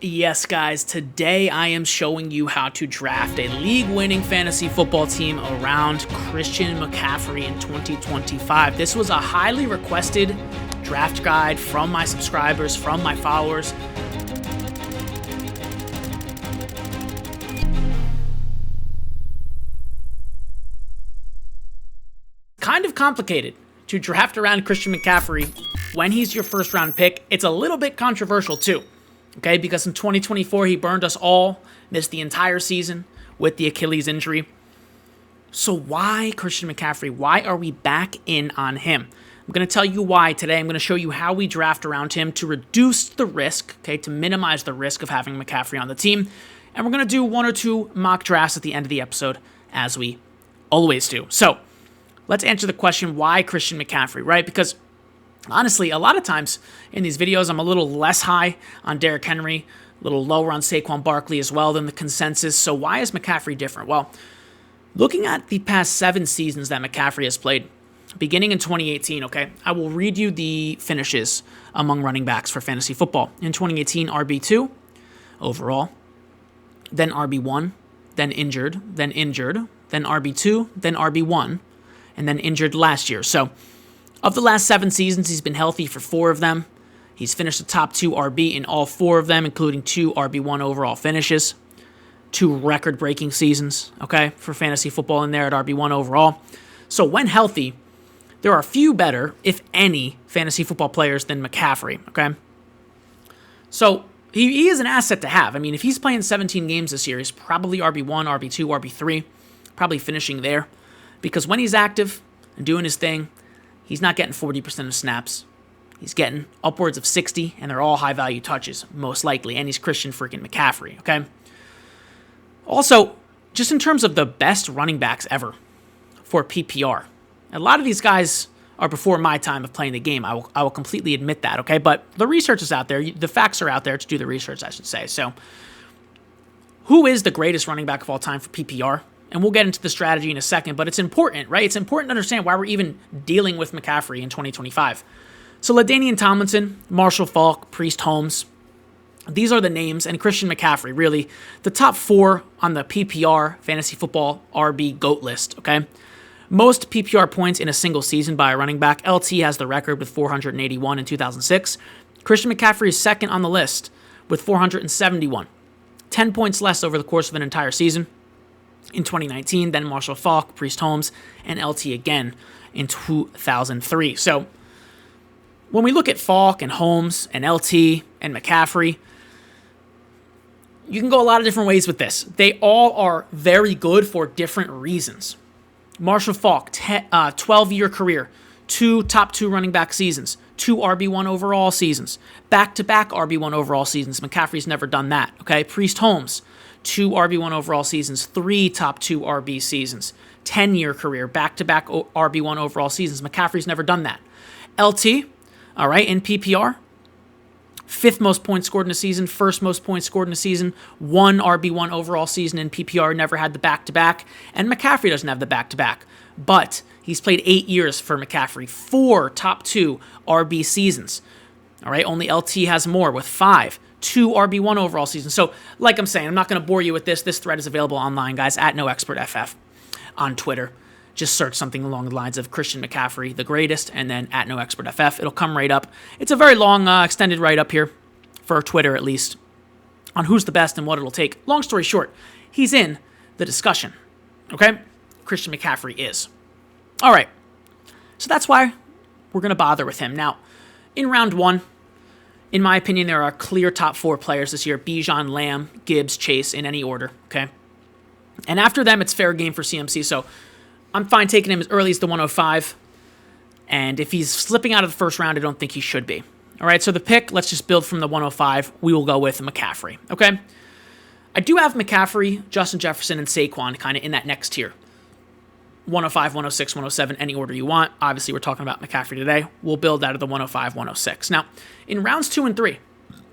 Yes, guys, today I am showing you how to draft a league-winning fantasy football team around Christian McCaffrey in 2025. This was a highly requested draft guide from my subscribers, from my followers. Kind of complicated to draft around Christian McCaffrey when he's your first-round pick. It's a little bit controversial, too. Okay, because in 2024, he burned us all, missed the entire season with the Achilles injury. So why Christian McCaffrey? Why are we back in on him? I'm going to tell you why today. I'm going to show you how we draft around him to reduce the risk, okay, to minimize the risk of having McCaffrey on the team. And we're going to do one or two mock drafts at the end of the episode, as we always do. So let's answer the question, why Christian McCaffrey, right? Because honestly, a lot of times in these videos, I'm a little less high on Derrick Henry, a little lower on Saquon Barkley as well than the consensus. So why is McCaffrey different? Well, looking at the past 7 seasons that McCaffrey has played, beginning in 2018, okay, I will read you the finishes among running backs for fantasy football. In 2018, RB2 overall, then RB1, then injured, then RB2, then RB1, and then injured last year. So of the last 7 seasons, he's been healthy for 4 of them. He's finished the top 2 RB in all 4 of them, including 2 RB1 overall finishes, 2 record-breaking seasons, okay, for fantasy football in there at RB1 overall. So when healthy, there are few better, if any, fantasy football players than McCaffrey, okay? So he is an asset to have. I mean, if he's playing 17 games this year, he's probably RB1, RB2, RB3, probably finishing there. Because when he's active and doing his thing, he's not getting 40% of snaps. He's getting upwards of 60, and they're all high-value touches, most likely. And he's Christian freaking McCaffrey, okay? Also, just in terms of the best running backs ever for PPR, a lot of these guys are before my time of playing the game. I will completely admit that, okay? But the research is out there. The facts are out there to do the research, I should say. So, who is the greatest running back of all time for PPR? And we'll get into the strategy in a second, but it's important, right? It's important to understand why we're even dealing with McCaffrey in 2025. So LaDainian Tomlinson, Marshall Faulk, Priest Holmes, these are the names, and Christian McCaffrey, really, the top 4 on the PPR fantasy football RB GOAT list, okay? Most PPR points in a single season by a running back. LT has the record with 481 in 2006. Christian McCaffrey is second on the list with 471. 10 points less over the course of an entire season. In 2019, then Marshall Faulk, Priest Holmes, and LT again in 2003. So when we look at Faulk and Holmes and LT and McCaffrey, you can go a lot of different ways with this. They all are very good for different reasons. Marshall Faulk, 12-year career, 2 top 2 running back seasons, 2 RB1 overall seasons, back-to-back RB1 overall seasons. McCaffrey's never done that, okay? Priest Holmes, 2 RB1 overall seasons, 3 top 2 RB seasons, 10-year career, back-to-back RB1 overall seasons. McCaffrey's never done that. LT, all right, in PPR, 5th most points scored in a season, 1st most points scored in a season, 1 RB1 overall season in PPR, never had the back-to-back, and McCaffrey doesn't have the back-to-back. But he's played 8 years for McCaffrey, 4 top 2 RB seasons. All right, only LT has more with 5. 2 RB1 overall seasons. So, like I'm saying, I'm not going to bore you with this. This thread is available online, guys, at NoExpertFF on Twitter. Just search something along the lines of Christian McCaffrey, the greatest, and then at NoExpertFF. It'll come right up. It's a very long, extended write-up here, for Twitter at least, on who's the best and what it'll take. Long story short, he's in the discussion, okay? Christian McCaffrey is. All right, so that's why we're going to bother with him. Now, in round 1, in my opinion, there are clear top 4 players this year: Bijan, Lamb, Gibbs, Chase, in any order, okay? And after them, it's fair game for CMC, so I'm fine taking him as early as the 105. And if he's slipping out of the first round, I don't think he should be. All right, so the pick, let's just build from the 105. We will go with McCaffrey, okay? I do have McCaffrey, Justin Jefferson, and Saquon kind of in that next tier. 105, 106, 107, any order you want. Obviously, we're talking about McCaffrey today. We'll build out of the 105, 106. Now, in rounds 2 and 3,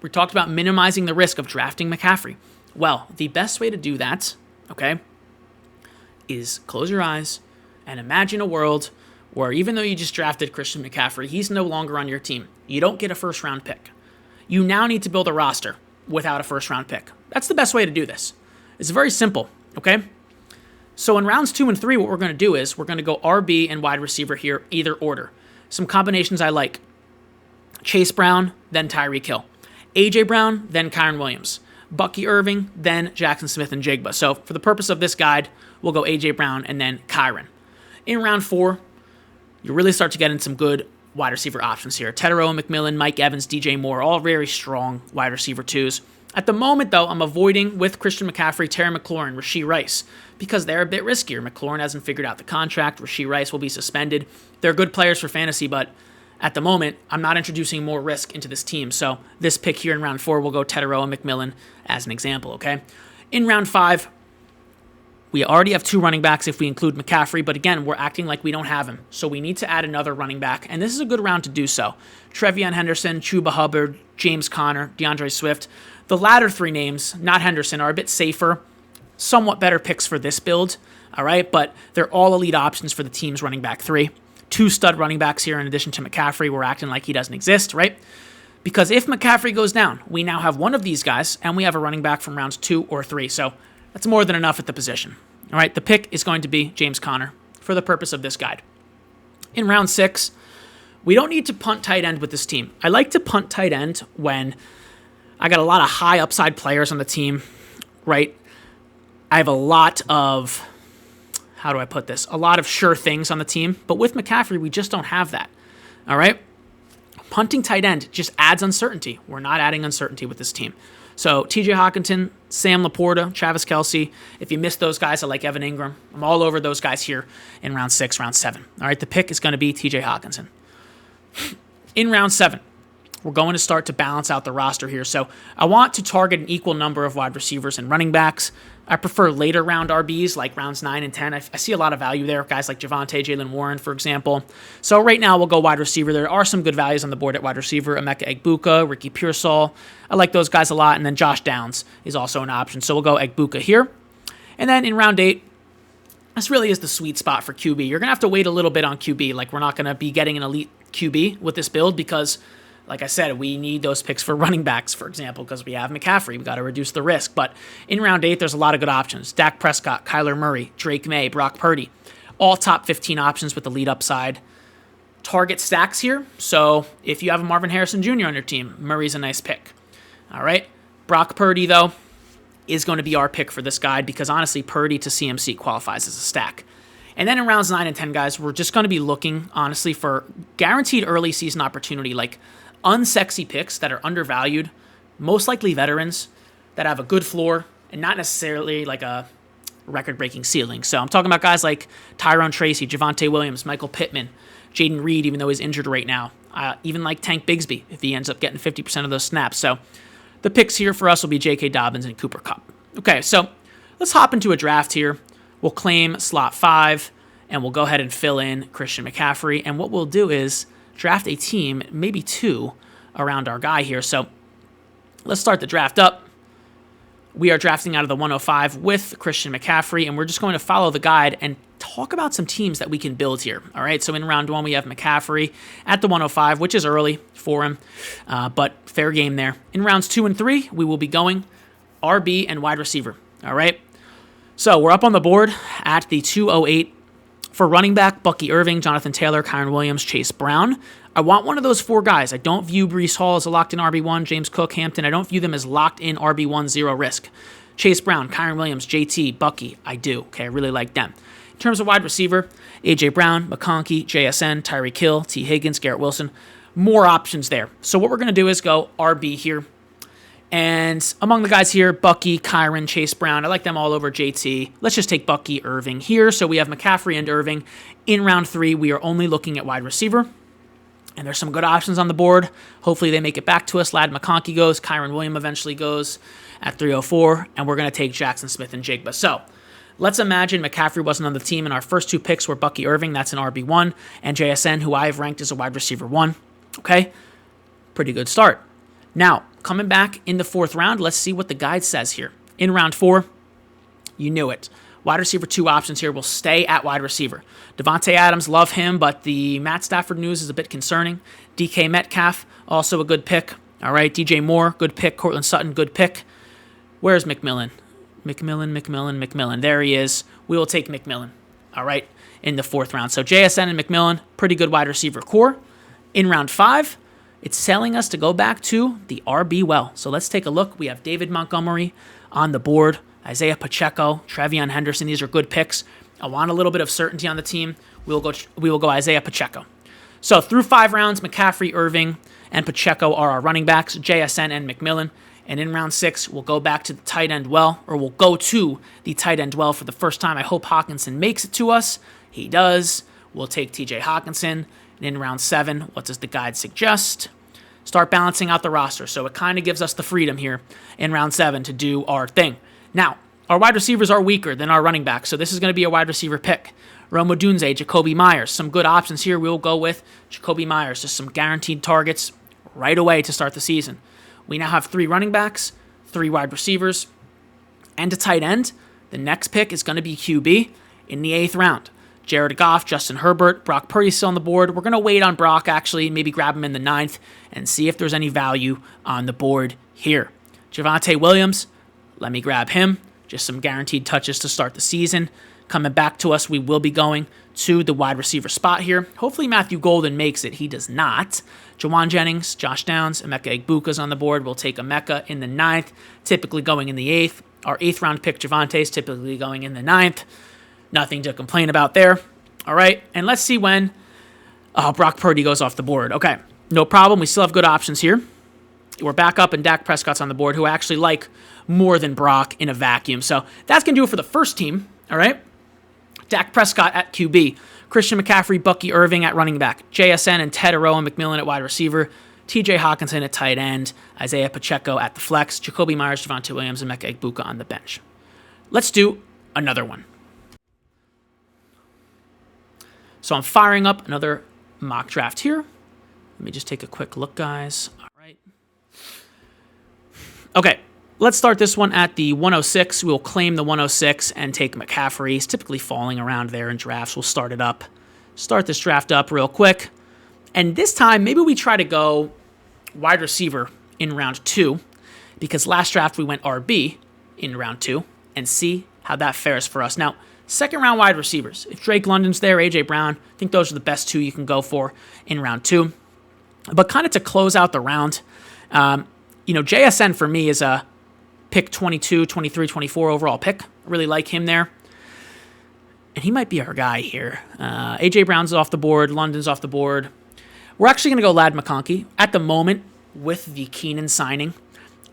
we talked about minimizing the risk of drafting McCaffrey. Well, the best way to do that, okay, is close your eyes and imagine a world where even though you just drafted Christian McCaffrey, he's no longer on your team. You don't get a first-round pick. You now need to build a roster. without a first-round pick. That's the best way to do this. It's very simple, okay? So in rounds 2 and 3, what we're going to do is we're going to go RB and wide receiver here, either order. Some combinations I like. Chase Brown, then Tyreek Hill. A.J. Brown, then Kyren Williams. Bucky Irving, then Jackson Smith and Jigba. So for the purpose of this guide, we'll go A.J. Brown and then Kyren. In round 4, you really start to get in some good wide receiver options here. Tedero, McMillan, Mike Evans, DJ Moore, all very strong wide receiver 2s. At the moment, though, I'm avoiding with Christian McCaffrey, Terry McLaurin, Rashee Rice, because they're a bit riskier. McLaurin hasn't figured out the contract. Rashee Rice will be suspended. They're good players for fantasy, but at the moment, I'm not introducing more risk into this team. So this pick here in round 4 will go Tedero and McMillan as an example, okay? In round 5, we already have 2 running backs if we include McCaffrey, but again, we're acting like we don't have him. So we need to add another running back, and this is a good round to do so. Trevion Henderson, Chuba Hubbard, James Conner, DeAndre Swift. The latter 3 names, not Henderson, are a bit safer, somewhat better picks for this build, all right? But they're all elite options for the team's running back 3. 2 stud running backs here in addition to McCaffrey. We're acting like he doesn't exist, right? Because if McCaffrey goes down, we now have one of these guys, and we have a running back from rounds 2 or 3. So that's more than enough at the position. All right, the pick is going to be James Conner for the purpose of this guide. In round 6, we don't need to punt tight end with this team. I like to punt tight end when I got a lot of high upside players on the team, right? I have a lot of, how do I put this? A lot of sure things on the team, but with McCaffrey, we just don't have that. All right? Punting tight end just adds uncertainty. We're not adding uncertainty with this team. So TJ Hockenson, Sam Laporta, Travis Kelce. If you missed those guys, I like Evan Ingram. I'm all over those guys here in round 6, round 7. All right, the pick is going to be TJ Hockenson. In round 7, we're going to start to balance out the roster here. So I want to target an equal number of wide receivers and running backs. I prefer later round RBs, like rounds 9 and 10. I see a lot of value there. Guys like Javonte, Jalen Warren, for example. So right now we'll go wide receiver. There are some good values on the board at wide receiver. Emeka Egbuka, Ricky Pearsall. I like those guys a lot. And then Josh Downs is also an option. So we'll go Egbuka here. And then in round 8, this really is the sweet spot for QB. You're going to have to wait a little bit on QB. Like, we're not going to be getting an elite QB with this build because, like I said, we need those picks for running backs, for example, because we have McCaffrey. We got to reduce the risk. But in round 8, there's a lot of good options. Dak Prescott, Kyler Murray, Drake May, Brock Purdy. All top 15 options with the lead upside. Target stacks here. So if you have a Marvin Harrison Jr. on your team, Murray's a nice pick. All right. Brock Purdy, though, is going to be our pick for this guide because, honestly, Purdy to CMC qualifies as a stack. And then in rounds 9 and 10, guys, we're just going to be looking, honestly, for guaranteed early season opportunity, like unsexy picks that are undervalued, most likely veterans that have a good floor and not necessarily like a record-breaking ceiling. So I'm talking about guys like Tyrone Tracy, Javonte Williams, Michael Pittman, Jaden Reed, even though he's injured right now, even like Tank Bigsby if he ends up getting 50% of those snaps. So the picks here for us will be J.K. Dobbins and Cooper Kupp. Okay, so let's hop into a draft here. We'll claim slot 5, and we'll go ahead and fill in Christian McCaffrey. And what we'll do is draft a team, maybe 2, around our guy here. So let's start the draft up. We are drafting out of the 105 with Christian McCaffrey, and we're just going to follow the guide and talk about some teams that we can build here. All right, so in round 1, we have McCaffrey at the 105, which is early for him, but fair game there. In rounds 2 and 3, we will be going RB and wide receiver. All right, so we're up on the board at the 208 for running back, Bucky Irving, Jonathan Taylor, Kyren Williams, Chase Brown. I want one of those 4 guys. I don't view Breece Hall as a locked-in RB1, James Cook, Hampton. I don't view them as locked-in RB1, 0 risk. Chase Brown, Kyren Williams, JT, Bucky, I do. Okay, I really like them. In terms of wide receiver, A.J. Brown, McConkey, JSN, Tyreek Hill, T. Higgins, Garrett Wilson. More options there. So what we're going to do is go RB here. And among the guys here, Bucky, Kyren, Chase Brown, I like them all over JT. Let's just take Bucky, Irving here. So we have McCaffrey and Irving. In round 3, we are only looking at wide receiver. And there's some good options on the board. Hopefully they make it back to us. Ladd McConkey goes. Kyren Williams eventually goes at 304. And we're going to take Jackson Smith and Jigba. So let's imagine McCaffrey wasn't on the team and our first 2 picks were Bucky Irving. That's an RB1. And JSN, who I have ranked as a wide receiver 1. Okay? Pretty good start. Now, coming back in the 4th round, let's see what the guide says here. In round 4, you knew it. Wide receiver 2 options here will stay at wide receiver. Devontae Adams, love him, but the Matt Stafford news is a bit concerning. DK Metcalf, also a good pick. All right, DJ Moore, good pick. Cortland Sutton, good pick. Where's McMillan? McMillan. There he is. We will take McMillan, all right, in the 4th round. So JSN and McMillan, pretty good wide receiver core. In round 5, it's telling us to go back to the RB well. So let's take a look. We have David Montgomery on the board, Isaiah Pacheco, Trevion Henderson. These are good picks. I want a little bit of certainty on the team. We will go Isaiah Pacheco. So through 5 rounds, McCaffrey, Irving, and Pacheco are our running backs, JSN and McMillan. And in round 6, we'll go back to the tight end well, or we'll go to the tight end well for the first time. I hope Hawkinson makes it to us. He does. We'll take TJ Hawkinson. And in round 7, what does the guide suggest? Start balancing out the roster. So it kind of gives us the freedom here in round 7 to do our thing. Now, our wide receivers are weaker than our running backs, so this is going to be a wide receiver pick. Rome Odunze, Jacoby Myers. Some good options here. We'll go with Jacoby Myers. Just some guaranteed targets right away to start the season. We now have 3 running backs, 3 wide receivers, and a tight end. The next pick is going to be QB in the 8th round. Jared Goff, Justin Herbert, Brock Purdy still on the board. We're going to wait on Brock, actually, maybe grab him in the 9th and see if there's any value on the board here. Javonte Williams, let me grab him. Just some guaranteed touches to start the season. Coming back to us, we will be going to the wide receiver spot here. Hopefully Matthew Golden makes it. He does not. Jawan Jennings, Josh Downs, Emeka Egbuka's on the board. We'll take Emeka in the 9th, typically going in the 8th. Our 8th round pick, Javonte, is typically going in the 9th. Nothing to complain about there. All right, and let's see when Brock Purdy goes off the board. Okay, no problem. We still have good options here. We're back up, and Dak Prescott's on the board, who I actually like more than Brock in a vacuum. So that's going to do it for the first team, all right? Dak Prescott at QB, Christian McCaffrey, Bucky Irving at running back, JSN and Ted Aroa McMillan at wide receiver, TJ Hawkinson at tight end, Isaiah Pacheco at the flex, Jacoby Myers, Javonte Williams, and Emeka Egbuka on the bench. Let's do another one. So I'm firing up another mock draft here. Let me just take a quick look, guys. All right. Okay. Let's start this one at the 106. We'll claim the 106 and take McCaffrey. He's typically falling around there in drafts. We'll start it up. Start this draft up real quick. And this time, maybe we try to go wide receiver in round 2, because last draft we went RB in round 2, and see how that fares for us. Now, 2nd round wide receivers. If Drake London's there, A.J. Brown, I think those are the best 2 you can go for in round 2. But kind of to close out the round, JSN for me is a pick 22, 23, 24 overall pick. I really like him there. And he might be our guy here. A.J. Brown's off the board. London's off the board. We're actually going to go Ladd McConkey. At the moment, with the Keenan signing,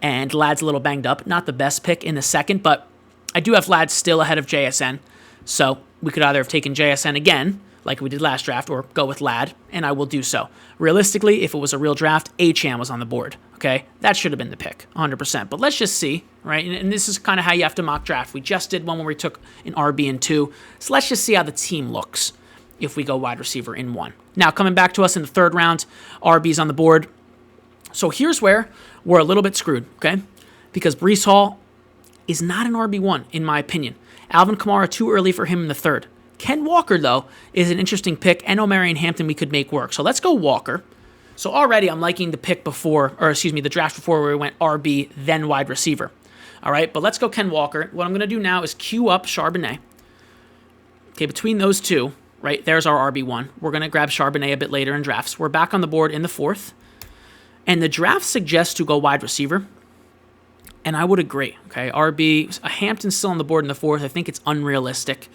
and Ladd's a little banged up. Not the best pick in the 2nd, but I do have Ladd still ahead of JSN. So we could either have taken JSN again, like we did last draft, or go with Ladd, and I will do so. Realistically, if it was a real draft, Achane was on the board, okay? That should have been the pick, 100%. But let's just see, right? And this is kind of how you have to mock draft. We just did one where we took an RB in 2, so let's just see how the team looks if we go wide receiver in 1. Now, coming back to us in the 3rd round, RB's on the board. So here's where we're a little bit screwed, okay? Because Breece Hall is not an RB1, in my opinion. Alvin Kamara, too early for him in the 3rd. Ken Walker, though, is an interesting pick, and O'Marion Hampton we could make work. So let's go Walker. So already I'm liking the pick before, the draft before where we went RB, then wide receiver. All right, but let's go Ken Walker. What I'm going to do now is queue up Charbonnet. Okay, between those 2, right, there's our RB1. We're going to grab Charbonnet a bit later in drafts. We're back on the board in the 4th. And the draft suggests to go wide receiver. And I would agree, okay? RB, Hampton's still on the board in the 4th. I think it's unrealistic.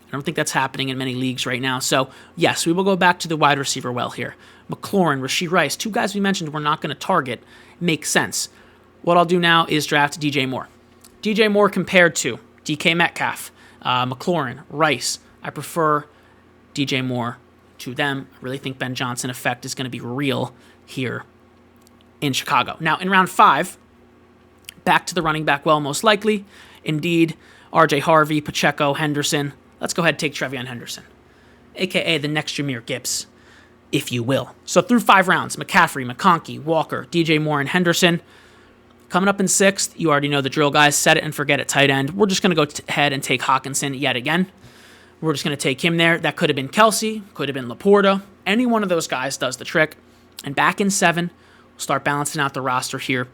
I don't think that's happening in many leagues right now. So, yes, we will go back to the wide receiver well here. McLaurin, Rashee Rice, 2 guys we mentioned we're not going to target. Makes sense. What I'll do now is draft DJ Moore. DJ Moore compared to DK Metcalf, McLaurin, Rice. I prefer DJ Moore to them. I really think Ben Johnson effect is going to be real here in Chicago. Now, in round 5, back to the running back well, most likely. Indeed, RJ Harvey, Pacheco, Henderson. Let's go ahead and take Trevion Henderson, a.k.a. the next Jahmyr Gibbs, if you will. So through 5 rounds, McCaffrey, McConkey, Walker, DJ Moore, and Henderson. Coming up in 6th, you already know the drill, guys. Set it and forget it, tight end. We're just going to go ahead and take Hawkinson yet again. We're just going to take him there. That could have been Kelsey, could have been Laporta. Any one of those guys does the trick. And back in 7, Start balancing out the roster here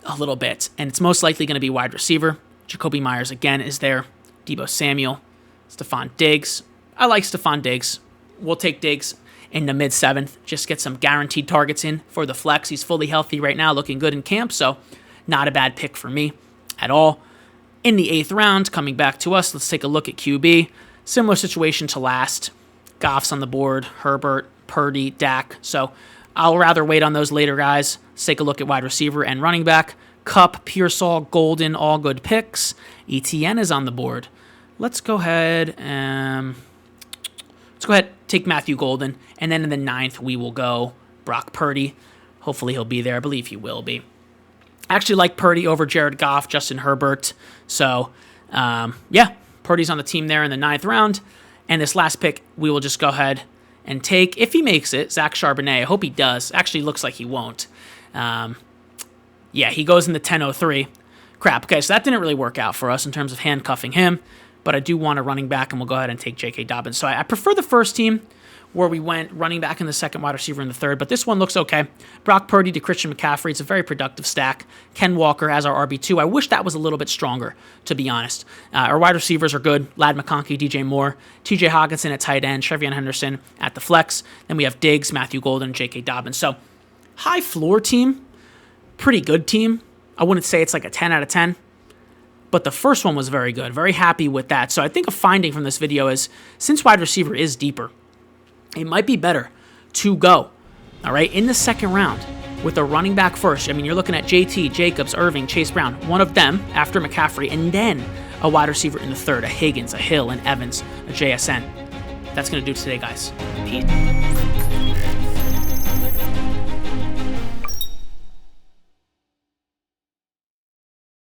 a little bit. And it's most likely going to be wide receiver. Jacoby Myers again is there. Deebo Samuel. Stephon Diggs. I like Stephon Diggs. We'll take Diggs in the mid-7th. Just get some guaranteed targets in for the flex. He's fully healthy right now, looking good in camp, so not a bad pick for me at all. In the 8th round, coming back to us, let's take a look at QB. Similar situation to last. Goff's on the board, Herbert, Purdy, Dak. So I'll rather wait on those later guys. Let's take a look at wide receiver and running back. Kupp, Pearsall, Golden, all good picks. ETN is on the board. Let's go ahead and take Matthew Golden, and then in the 9th we will go Brock Purdy. Hopefully he'll be there. I believe he will be. I actually like Purdy over Jared Goff, Justin Herbert. So, Purdy's on the team there in the 9th round. And this last pick, we will just go ahead and take, if he makes it, Zach Charbonnet. I hope he does. Actually, looks like he won't. He goes in the 10:03. Crap. Okay, so that didn't really work out for us in terms of handcuffing him. But I do want a running back, and we'll go ahead and take J.K. Dobbins. So I prefer the first team where we went running back in the 2nd, wide receiver in the 3rd. But this one looks okay. Brock Purdy to Christian McCaffrey. It's a very productive stack. Ken Walker as our RB2. I wish that was a little bit stronger, to be honest. Our wide receivers are good. Lad McConkey, DJ Moore, TJ Hawkinson at tight end, Trevion Henderson at the flex. Then we have Diggs, Matthew Golden, J.K. Dobbins. So high floor team. Pretty good team. I wouldn't say it's like a 10 out of 10. But the first one was very good. Very happy with that. So I think a finding from this video is, since wide receiver is deeper, it might be better to go, all right, in the 2nd round with a running back first. I mean, you're looking at JT, Jacobs, Irving, Chase Brown, one of them after McCaffrey, and then a wide receiver in the 3rd, a Higgins, a Hill, an Evans, a JSN. That's going to do it today, guys. Peace.